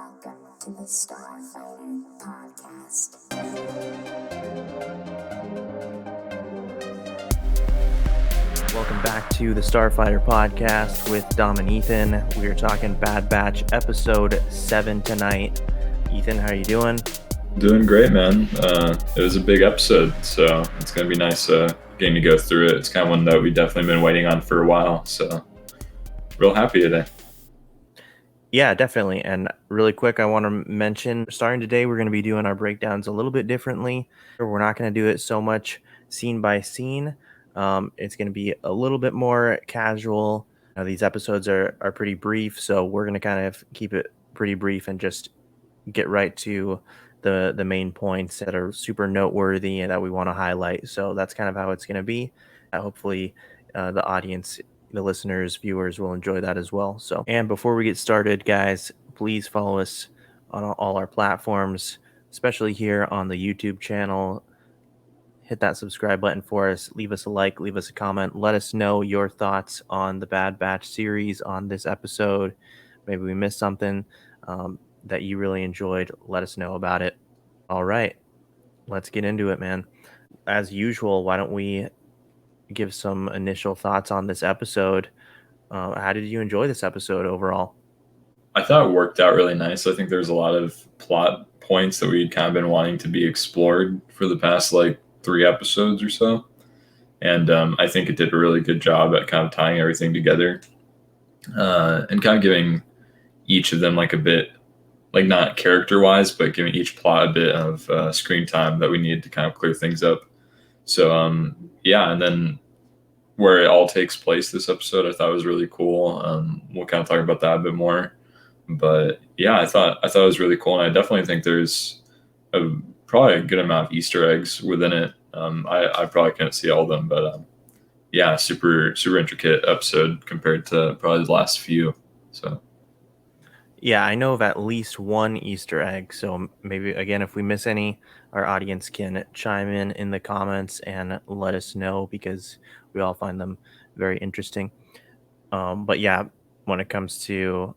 Welcome to the Starfighter Podcast. Welcome back to the Starfighter Podcast with Dom and Ethan. We are talking Bad Batch episode 7 tonight. Ethan, how are you doing? Doing great, man. It was a big episode, so it's going to be nice getting to go through it. It's kind of one that we've definitely been waiting on for a while, so real happy today. Yeah, definitely. And really quick, I want to mention, starting today, we're going to be doing our breakdowns a little bit differently. We're not going to do it so much scene by scene. It's going to be a little bit more casual. These episodes are pretty brief, so we're going to kind of keep it pretty brief and just get right to the main points that are super noteworthy and that we want to highlight. So that's kind of how it's going to be. Hopefully the audience, the listeners, viewers will enjoy that as well. So, and before we get started, guys, please follow us on all our platforms, especially here on the YouTube channel. Hit that subscribe button for us. Leave us a like, leave us a comment. Let us know your thoughts on the Bad Batch series, on this episode. Maybe we missed something that you really enjoyed. Let us know about it. All right, let's get into it, man. As usual, why don't we give some initial thoughts on this episode? How did you enjoy this episode overall? I thought it worked out really nice. I think there's a lot of plot points that we'd kind of been wanting to be explored for the past 3 episodes or so. And I think it did a really good job at kind of tying everything together and kind of giving each of them a bit, not character-wise, but giving each plot a bit of screen time that we needed to kind of clear things up. So, yeah, and then where it all takes place this episode, I thought was really cool. We'll kind of talk about that a bit more. But, yeah, I thought it was really cool, and I definitely think there's probably a good amount of Easter eggs within it. I probably can't see all of them, but, yeah, super, super intricate episode compared to probably the last few, so... Yeah, I know of at least one Easter egg. So maybe, again, if we miss any, our audience can chime in the comments and let us know because we all find them very interesting. But yeah, when it comes to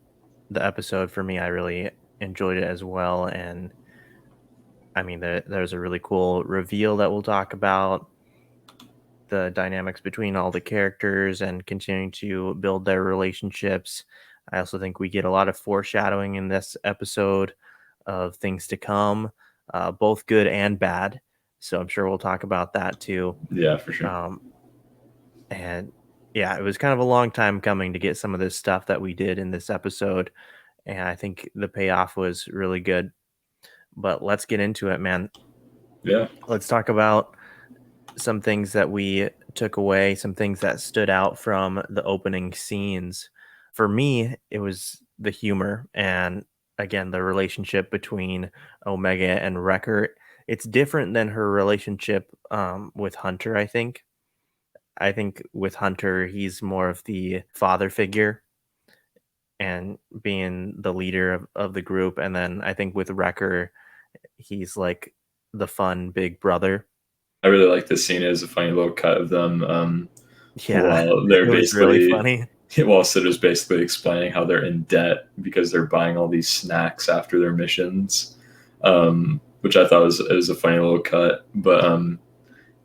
the episode, for me, I really enjoyed it as well. And I mean, there's a really cool reveal that we'll talk about. The dynamics between all the characters and continuing to build their relationships. I also think we get a lot of foreshadowing in this episode of things to come, both good and bad. So I'm sure we'll talk about that too. Yeah, for sure. And yeah, it was kind of a long time coming to get some of this stuff that we did in this episode. And I think the payoff was really good. But let's get into it, man. Yeah. Let's talk about some things that we took away, some things that stood out from the opening scenes. For me, it was the humor and, again, the relationship between Omega and Wrecker. It's different than her relationship with Hunter, I think. I think with Hunter, he's more of the father figure and being the leader of the group. And then I think with Wrecker, he's like the fun big brother. I really like this scene. It was a funny little cut of them. Yeah, while they're it was really funny. While Sitter's basically explaining how they're in debt because they're buying all these snacks after their missions, which I thought was a funny little cut. But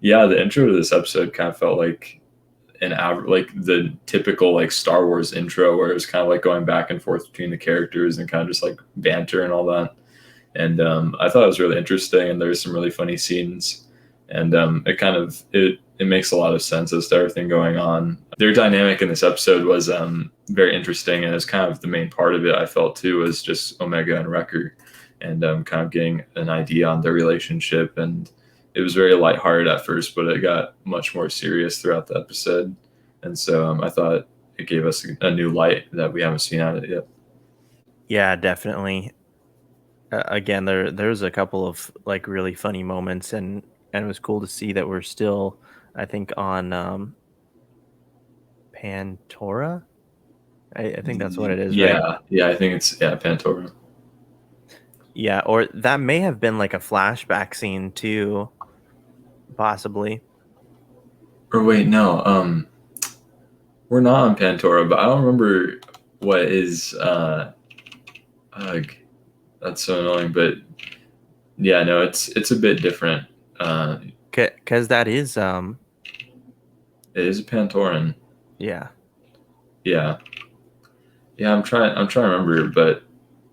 yeah, the intro to this episode kind of felt like the typical Star Wars intro, where it was kind of going back and forth between the characters and kind of just banter and all that. And I thought it was really interesting, and there's some really funny scenes. And it makes a lot of sense as to everything going on. Their dynamic in this episode was very interesting, and it's kind of the main part of it, I felt, too, was just Omega and Wrecker, and kind of getting an idea on their relationship. And it was very lighthearted at first, but it got much more serious throughout the episode. And so I thought it gave us a new light that we haven't seen on it yet. Yeah, definitely. Again, there's a couple of really funny moments, and it was cool to see that we're still, I think, on Pantora. I think that's what it is, yeah, right? Yeah, I think it's Pantora. Yeah, or that may have been a flashback scene too, possibly. Or wait, no, we're not on Pantora, but I don't remember what is That's so annoying. But yeah, no, it's a bit different. Because that is It is a Pantoran. yeah. Yeah, yeah. I'm trying to remember, but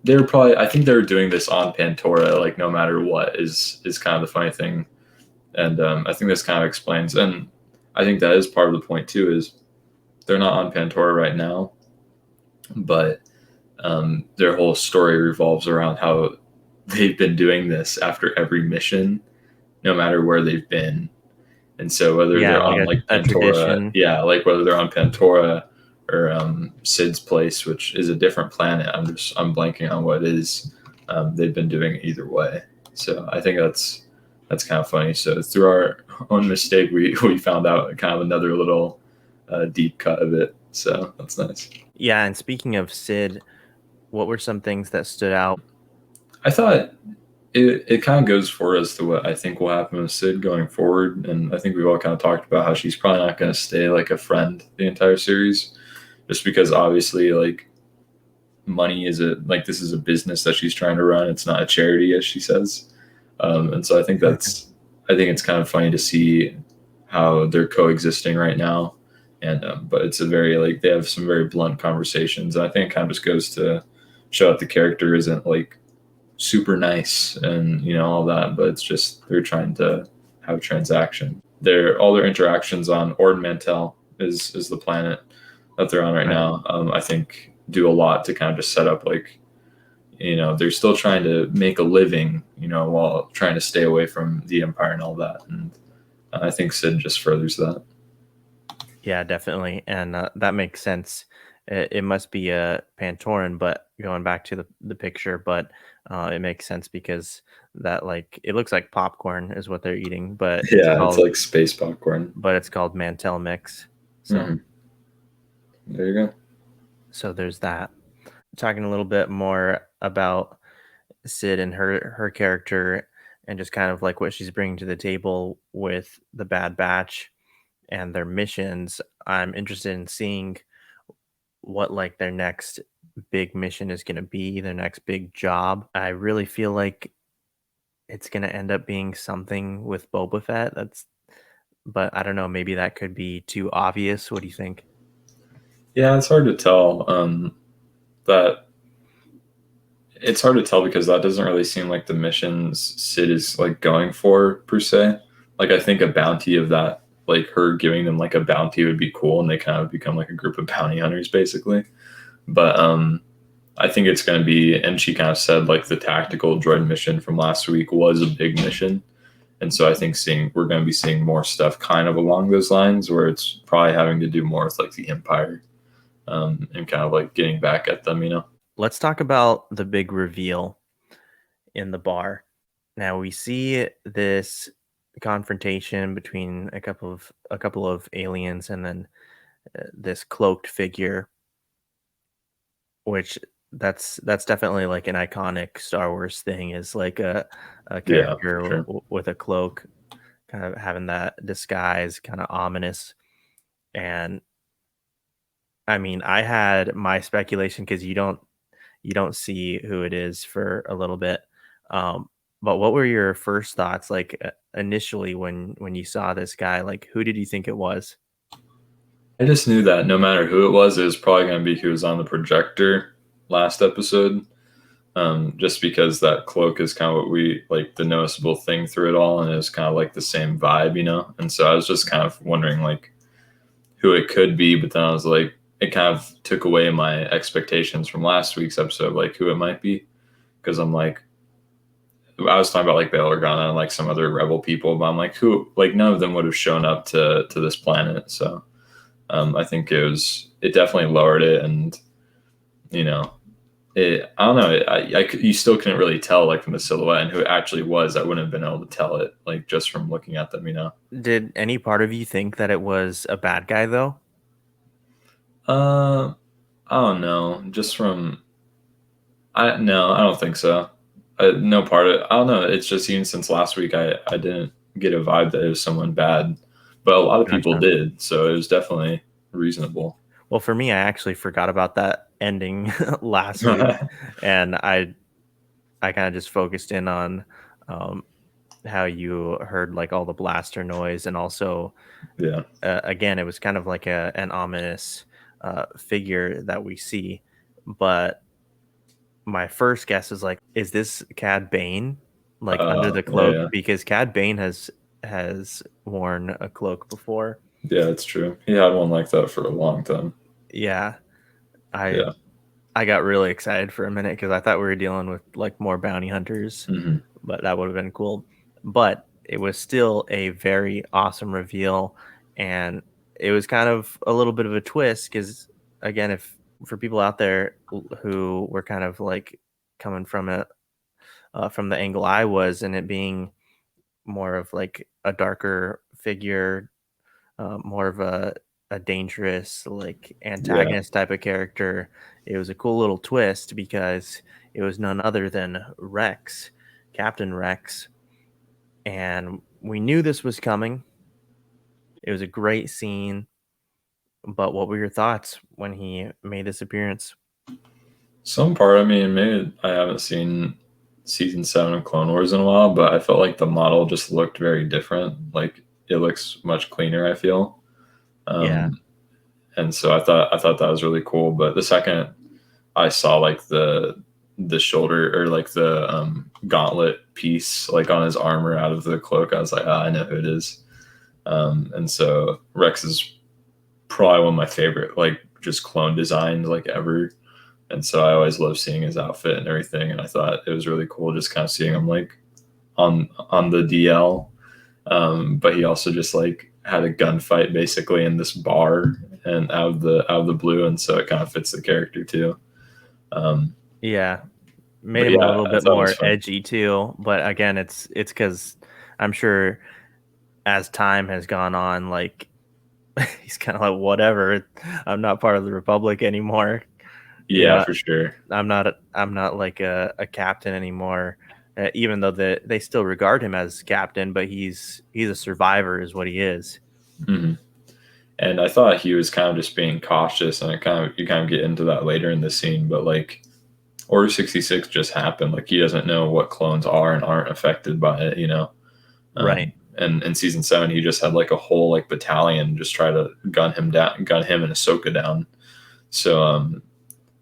they were probably. I think they were doing this on Pantora, like no matter what. Is kind of the funny thing, and I think this kind of explains. And I think that is part of the point too. Is they're not on Pantora right now, but their whole story revolves around how they've been doing this after every mission, no matter where they've been. And so whether Yeah, they're like on like a Pantora, tradition. yeah, like whether they're on Pantora or Sid's place, which is a different planet. I'm blanking on what it is. They've been doing it either way. So I think that's kind of funny. So through our own mistake, we found out kind of another little deep cut of it. So that's nice. Yeah, and speaking of Sid, what were some things that stood out? I thought it kind of goes forward as to what I think will happen with Sid going forward. And I think we've all kind of talked about how she's probably not going to stay like a friend the entire series, just because obviously like money is this is a business that she's trying to run. It's not a charity, as she says. And so I think I think it's kind of funny to see how they're coexisting right now. And but it's a very like they have some very blunt conversations. And I think it kind of just goes to show that the character isn't like super nice and all that, but it's just they're trying to have a transaction. All their interactions on Ord Mantell is the planet that they're on right now. I think do a lot to kind of just set up like they're still trying to make a living while trying to stay away from the Empire and all that. And I think Sid just furthers that. Yeah, definitely, and that makes sense. It must be a Pantoran, but going back to the picture, but it makes sense because that like it looks like popcorn is what they're eating, but Yeah, it's like space popcorn. but it's called Mantell mix. So there you go. So there's that. Talking a little bit more about Sid and her character and just kind of like what she's bringing to the table with the Bad Batch and their missions. I'm interested in seeing what like their next big mission is going to be, their next big job. I really feel like it's going to end up being something with Boba Fett. But I don't know, maybe that could be too obvious. What do you think? Yeah, it's hard to tell. That it's hard to tell because that doesn't really seem like the missions Sid is like going for per se. Like I think a bounty of that, like her giving them like a bounty would be cool, and they kind of become like a group of bounty hunters basically. But I think it's going to be, and she kind of said like the tactical droid mission from last week was a big mission, and so I think we're going to be seeing more stuff kind of along those lines, where it's probably having to do more with like the Empire, and kind of like getting back at them, Let's talk about the big reveal in the bar. Now we see this confrontation between a couple of aliens and then this cloaked figure, which that's definitely like an iconic Star Wars thing, is like a character sure. with a cloak, kind of having that disguise, kind of ominous. And I mean, I had my speculation because you don't see who it is for a little bit. But what were your first thoughts, like initially when you saw this guy? Like, who did you think it was? I just knew that no matter who it was probably going to be who was on the projector last episode. Just because that cloak is kind of what we like the noticeable thing through it all, and it was kind of like the same vibe, And so I was just kind of wondering like who it could be, but then I was like, it kind of took away my expectations from last week's episode, like who it might be, because I'm like, I was talking about like Bail Organa and like some other rebel people, but I'm like, who? Like none of them would have shown up to this planet, so I think it definitely lowered it, and I don't know. You still couldn't really tell like from the silhouette and who it actually was. I wouldn't have been able to tell it like just from looking at them. Did any part of you think that it was a bad guy though? I don't know. Just from no, I don't think so. No part of it. I don't know. It's just even since last week, I didn't get a vibe that it was someone bad, but a lot of people Gotcha. did. So it was definitely reasonable. Well, for me, I actually forgot about that ending last week, and I kind of just focused in on um, how you heard like all the blaster noise, and also Yeah. again, it was kind of like an ominous figure that we see. But my first guess is like, is this Cad Bane like under the Yeah, cloak? yeah. Because Cad Bane has worn a cloak before. Yeah, that's true. He had one like that for a long time. Yeah, I Yeah. I got really excited for a minute because I thought we were dealing with like more bounty hunters, Hmm. but that would have been cool. But it was still a very awesome reveal, and it was kind of a little bit of a twist because, again, if for people out there who were kind of like coming from the angle I was, and it being more of like a darker figure, more of a dangerous like Yeah. antagonist type of character. It was a cool little twist because it was none other than Rex, Captain Rex, and we knew this was coming. It was a great scene, but what were your thoughts when he made this appearance? Some part of me, and maybe I haven't seen season 7 of Clone Wars in a while, but I felt like the model just looked very different. Like it looks much cleaner, I feel. Yeah, Um, and so I thought that was really cool. But the second I saw like the shoulder or like the gauntlet piece like on his armor out of the cloak, I was like, I know who it is. And so Rex is probably one of my favorite like just clone designs like ever. And so I always love seeing his outfit and everything. And I thought it was really cool just kind of seeing him like on the DL. But he also just like had a gunfight basically in this bar and out of the blue, and so it kind of fits the character too. Um, yeah, made but him a yeah, little I bit thought it was more fun. edgy too. But again, it's because I'm sure as time has gone on, like he's kind of like, whatever. I'm not part of the Republic anymore. You Yeah, know, for sure. I'm not like a captain anymore. Even though they still regard him as captain, but he's a survivor, is what he is. Hmm. And I thought he was kind of just being cautious, and it kind of you kind of get into that later in the scene. But like Order 66 just happened. Like he doesn't know what clones are and aren't affected by it, you know. Right. And in season 7, he just had like a whole like battalion just try to gun him and Ahsoka down. So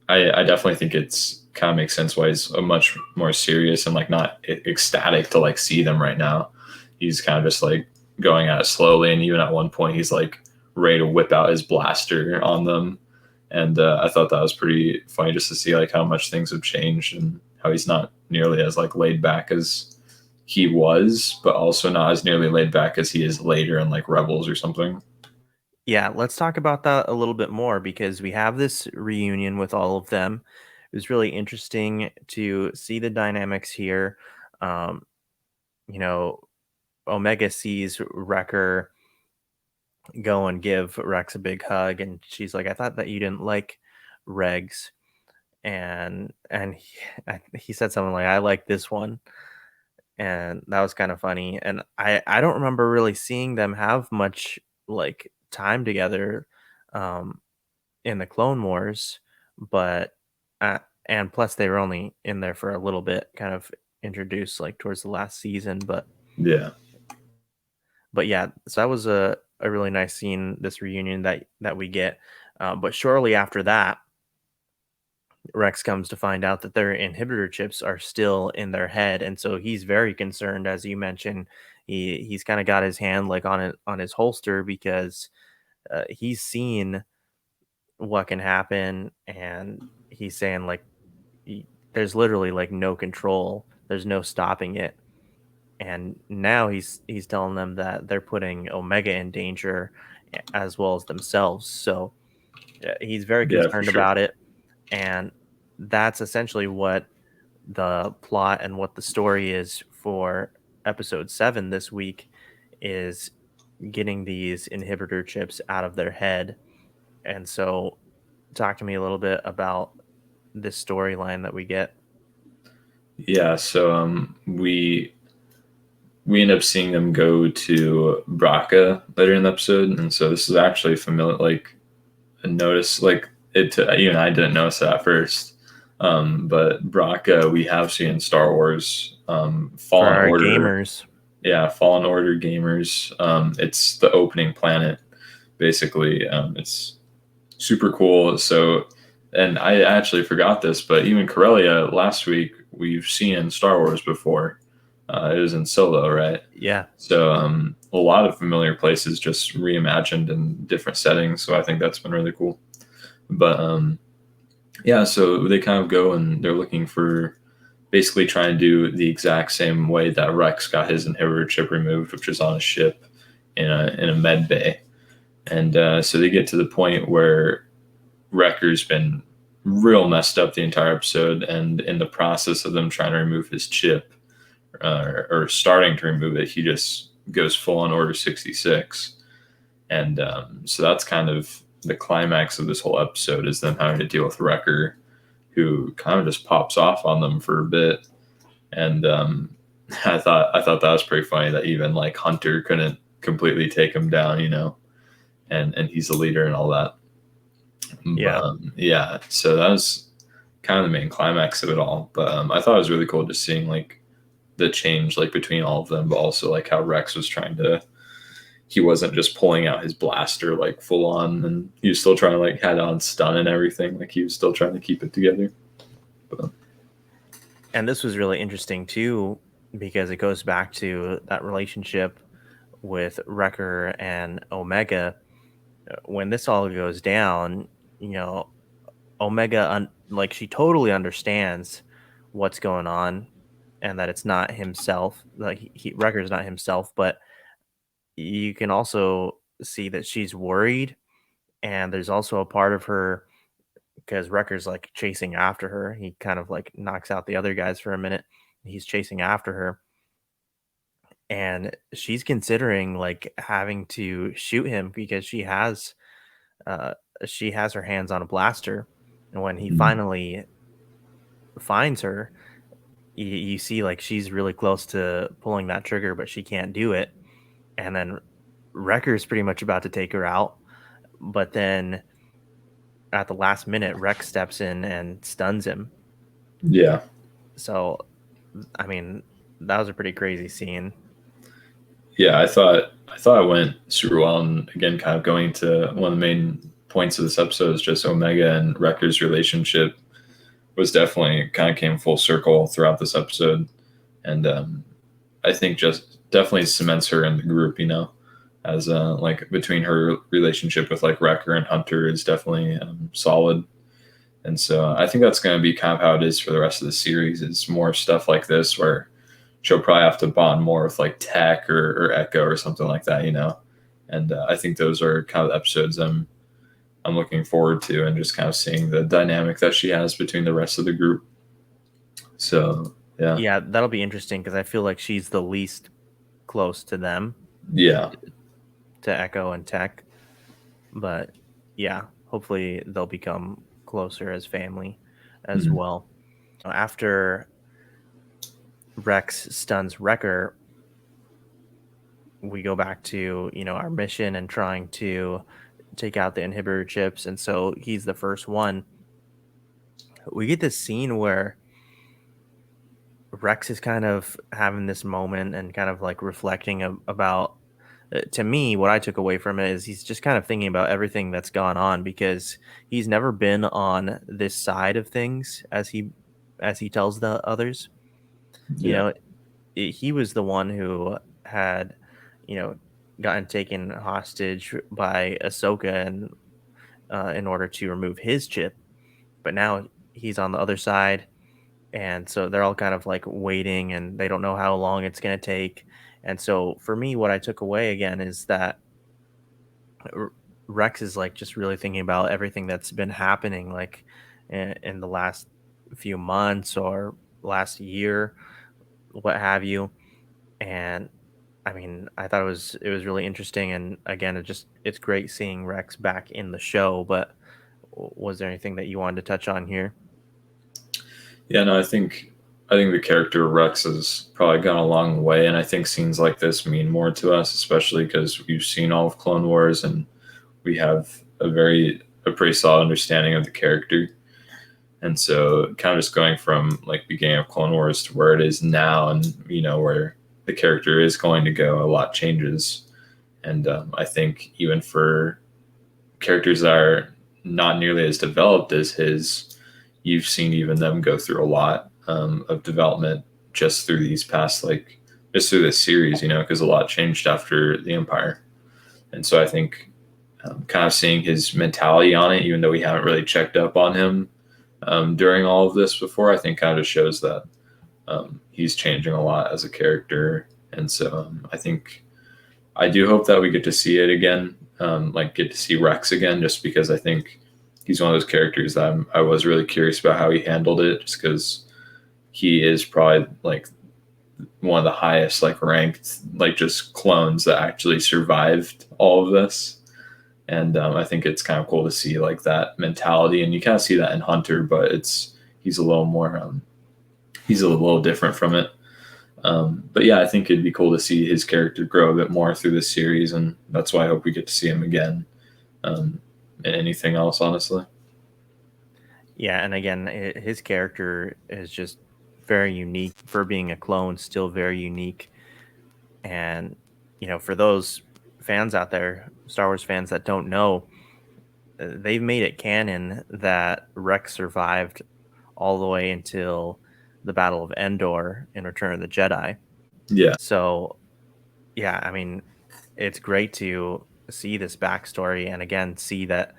I definitely think it's kind of makes sense why he's a much more serious and like not ecstatic to like see them right now. He's kind of just like going at it slowly, and even at one point he's like ready to whip out his blaster on them. And I thought that was pretty funny just to see like how much things have changed and how he's not nearly as like laid back as he was, but also not as nearly laid back as he is later in like Rebels or something. Yeah, let's talk about that a little bit more because we have this reunion with all of them. It was really interesting to see the dynamics here. Um, you know, Omega sees Wrecker go and give Rex a big hug, and she's like, "I thought that you didn't like Regs," and he said something like, "I like this one," and that was kind of funny. And I don't remember really seeing them have much like time together um, in the Clone Wars, but and plus they were only in there for a little bit, kind of introduced like towards the last season, Yeah. but yeah, so that was a really nice scene, this reunion that we get. But shortly after that, Rex comes to find out that their inhibitor chips are still in their head, and so he's very concerned, as you mentioned. He's kind of got his hand like on it on his holster because he's seen what can happen, and he's saying like there's literally like no control, there's no stopping it. And now he's telling them that they're putting Omega in danger as well as themselves. So he's very Yeah, for concerned sure. about it, and that's essentially what the plot and what the story is for episode 7 this week is getting these inhibitor chips out of their head. And so talk to me a little bit about this storyline that we get. Yeah, so we end up seeing them go to Braca later in the episode, and so this is actually familiar, like a notice, like it. You and I didn't notice it at first, But Brock, we have seen in Star Wars, For Fallen our Order. gamers. Yeah, Fallen Order gamers. It's the opening planet, basically. It's super cool. So, and I actually forgot this, but even Corellia last week we've seen in Star Wars before. It was in Solo, right? Yeah. So a lot of familiar places just reimagined in different settings. So I think that's been really cool. But yeah, so they kind of go and they're looking for basically trying to do the exact same way that Rex got his inhibitor chip removed, which is on a ship in a med bay. And so they get to the point where Wrecker's been real messed up the entire episode, and in the process of them trying to remove his chip or starting to remove it, he just goes full on Order 66. And so that's kind of the climax of this whole episode, is them having to deal with Wrecker, who kind of just pops off on them for a bit. And I thought that was pretty funny that even like Hunter couldn't completely take him down, and he's the leader and all that. Yeah. But, yeah. So that was kind of the main climax of it all. But I thought it was really cool just seeing like the change like between all of them, but also like how Rex was trying to. He wasn't just pulling out his blaster like full on, and he was still trying to like had on stun and everything. Like he was still trying to keep it together. But, And this was really interesting too, because it goes back to that relationship with Wrecker and Omega. When this all goes down, Omega, like, she totally understands what's going on and that it's not himself. Like, Wrecker's not himself, but you can also see that she's worried. And there's also a part of her, because Wrecker's like chasing after her. He kind of like knocks out the other guys for a minute. He's chasing after her. And she's considering like having to shoot him because uh, she has her hands on a blaster. And when he finally finds her, you see like she's really close to pulling that trigger, but she can't do it. And then Wrecker's pretty much about to take her out, but then at the last minute, Rex steps in and stuns him. yeah. So, I mean, that was a pretty crazy scene. Yeah, I thought it went super well, and again, kind of going to one of the main points of this episode is just Omega and Wrecker's relationship was definitely kind of came full circle throughout this episode, and I think just definitely cements her in the group, as like between her relationship with like Wrecker and Hunter is definitely solid. And so I think that's going to be kind of how it is for the rest of the series. It's more stuff like this where she'll probably have to bond more with like Tech or Echo or something like that, And I think those are kind of episodes I'm looking forward to, and just kind of seeing the dynamic that she has between the rest of the group. So Yeah, that'll be interesting because I feel like she's the least close to them. Yeah. To Echo and Tech. But yeah, hopefully they'll become closer as family as well. After Rex stuns Wrecker, we go back to, our mission and trying to take out the inhibitor chips. And so he's the first one. We get this scene where Rex is kind of having this moment and kind of like reflecting about, to me, what I took away from it is he's just kind of thinking about everything that's gone on, because he's never been on this side of things, as he tells the others. He was the one who had, gotten taken hostage by Ahsoka and in order to remove his chip. But now he's on the other side, and so they're all kind of like waiting, and they don't know how long it's going to take. And so for me, what I took away again is that Rex is like just really thinking about everything that's been happening, like in the last few months or last year, what have you. And I mean, I thought it was really interesting. And again, it's great seeing Rex back in the show. But was there anything that you wanted to touch on here? Yeah, no, I think the character of Rex has probably gone a long way, and I think scenes like this mean more to us, especially because we've seen all of Clone Wars and we have a pretty solid understanding of the character. And so kind of just going from like beginning of Clone Wars to where it is now, and where the character is going to go, a lot changes. And I think even for characters that are not nearly as developed as his, you've seen even them go through a lot of development just through these past, like, just through this series, because a lot changed after the Empire. And so I think kind of seeing his mentality on it, even though we haven't really checked up on him during all of this before, I think kind of shows that he's changing a lot as a character. And so I think I do hope that we get to see it again, like get to see Rex again, just because I think he's one of those characters that I was really curious about how he handled it, just because he is probably like one of the highest like ranked like just clones that actually survived all of this. And I think it's kind of cool to see like that mentality, and you kind of see that in Hunter, but he's a little more he's a little different from it. But yeah, I think it'd be cool to see his character grow a bit more through this series, and that's why I hope we get to see him again. And anything else, honestly. Yeah, and again, his character is just very unique for being a clone, still very unique. And for those fans out there, Star Wars fans that don't know, they've made it canon that Rex survived all the way until the Battle of Endor in Return of the Jedi. Yeah. So, yeah, I mean, it's great to see this backstory and again see that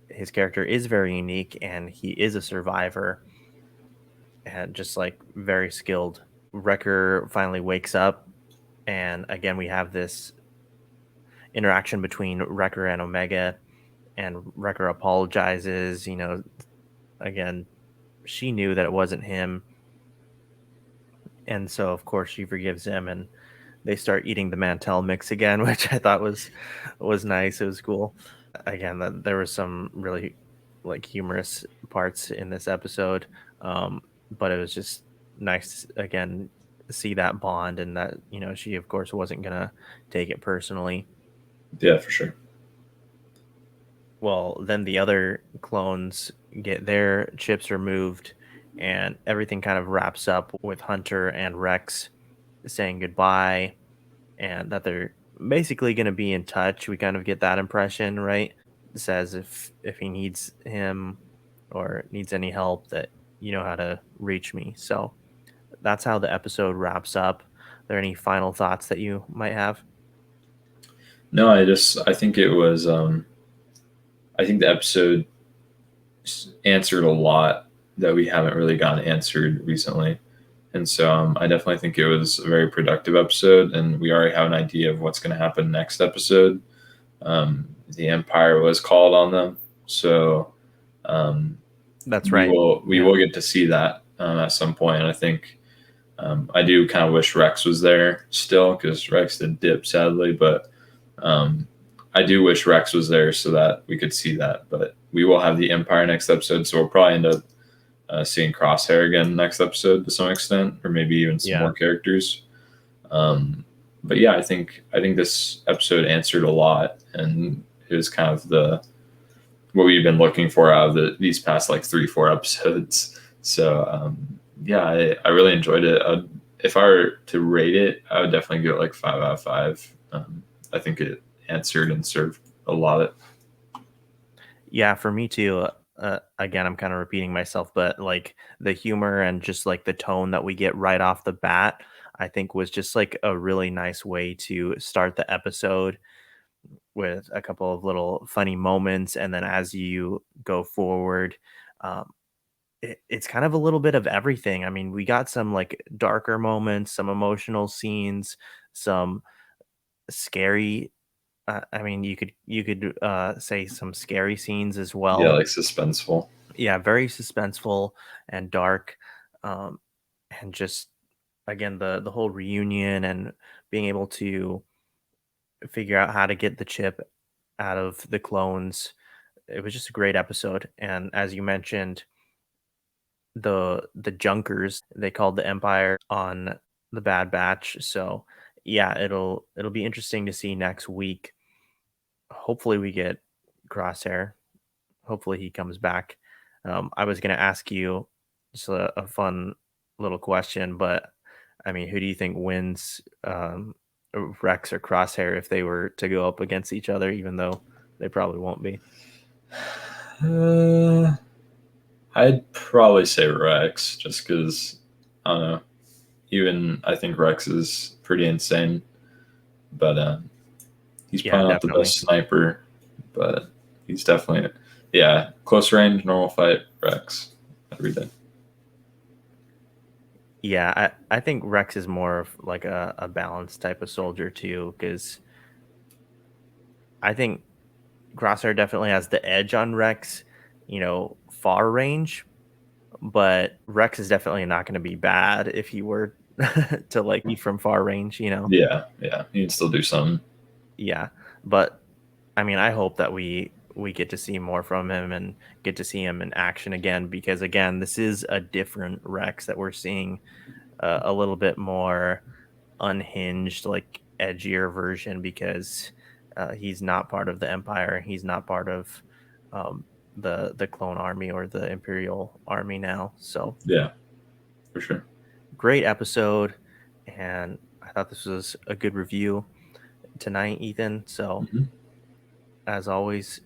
his character is very unique and he is a survivor and just like very skilled. Wrecker finally wakes up, and again we have this interaction between Wrecker and Omega, and Wrecker apologizes. Again, she knew that it wasn't him, and so of course she forgives him, and they start eating the Mantel mix again, which I thought was nice. It was cool. Again, there was some really like humorous parts in this episode, but it was just nice to, again, see that bond, and that she of course wasn't gonna take it personally. Yeah, for sure. Well, then the other clones get their chips removed, and everything kind of wraps up with Hunter and Rex saying goodbye, and that they're basically going to be in touch. We kind of get that impression, right? It says if he needs him or needs any help, that you know how to reach me. So that's how the episode wraps up. Are there any final thoughts that you might have? No, I think it was I think the episode answered a lot that we haven't really gotten answered recently. And so I definitely think it was a very productive episode, and we already have an idea of what's going to happen next episode. The Empire was called on them, so That's right. We will get to see that at some point. And I think I do kind of wish Rex was there still, because Rex did dip sadly, but I do wish Rex was there so that we could see that. But we will have the Empire next episode, so we'll probably end up seeing Crosshair again next episode to some extent, or maybe even some more characters. But yeah, I think this episode answered a lot, and it was kind of what we've been looking for out of these past like 3-4 episodes. So yeah, I really enjoyed it. If I were to rate it, I would definitely give it like 5 out of 5. I think it answered and served a lot. Yeah, for me too. Again, I'm kind of repeating myself, but like the humor and just like the tone that we get right off the bat, I think was just like a really nice way to start the episode with a couple of little funny moments. And then as you go forward, um, it's kind of a little bit of everything. I mean, we got some like darker moments, some emotional scenes, some scary. I mean, you could say some scary scenes as well. Yeah, like suspenseful. Yeah, very suspenseful and dark, and just again the whole reunion and being able to figure out how to get the chip out of the clones. It was just a great episode, and as you mentioned, the Junkers, they called the Empire on the Bad Batch. So yeah, it'll be interesting to see next week. Hopefully we get Crosshair. Hopefully he comes back. I was going to ask you just a fun little question, but I mean, who do you think wins, Rex or Crosshair if they were to go up against each other, even though they probably won't be? I'd probably say Rex, just because I don't know. Even I think Rex is pretty insane, but he's Yeah, probably not the definitely. best sniper. But he's definitely, yeah, close range, normal fight, Rex every day. Yeah, I think Rex is more of like a balanced type of soldier too, because I think Crosshair definitely has the edge on Rex, far range, but Rex is definitely not going to be bad if he were to like be from far range. Yeah, he can still do something. Yeah, but I mean, I hope that we get to see more from him and get to see him in action again, because again, this is a different Rex that we're seeing, a little bit more unhinged, like edgier version, because he's not part of the Empire. He's not part of um, the clone army or the Imperial army now. So Yeah, for sure. great episode, and I thought this was a good review tonight, Ethan. So Hmm. as always,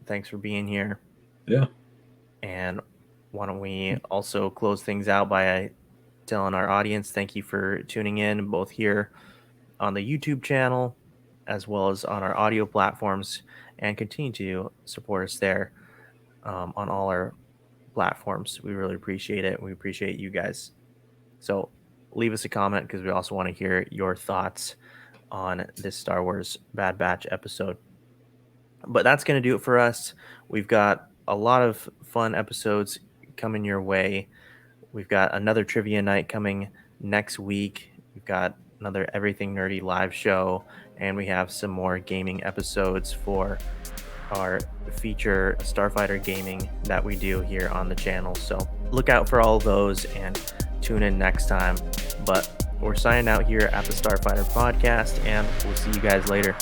thanks for being here. Yeah. And why don't we also close things out by telling our audience thank you for tuning in, both here on the YouTube channel as well as on our audio platforms, and continue to support us there, on all our platforms. We really appreciate it. We appreciate you guys. So leave us a comment, because we also want to hear your thoughts on this Star Wars Bad Batch episode. But that's going to do it for us. We've got a lot of fun episodes coming your way. We've got another trivia night coming next week. We've got another Everything Nerdy live show, and we have some more gaming episodes for our feature Starfighter gaming that we do here on the channel. So look out for all of those and tune in next time. But we're signing out here at the Starfighter podcast, and we'll see you guys later.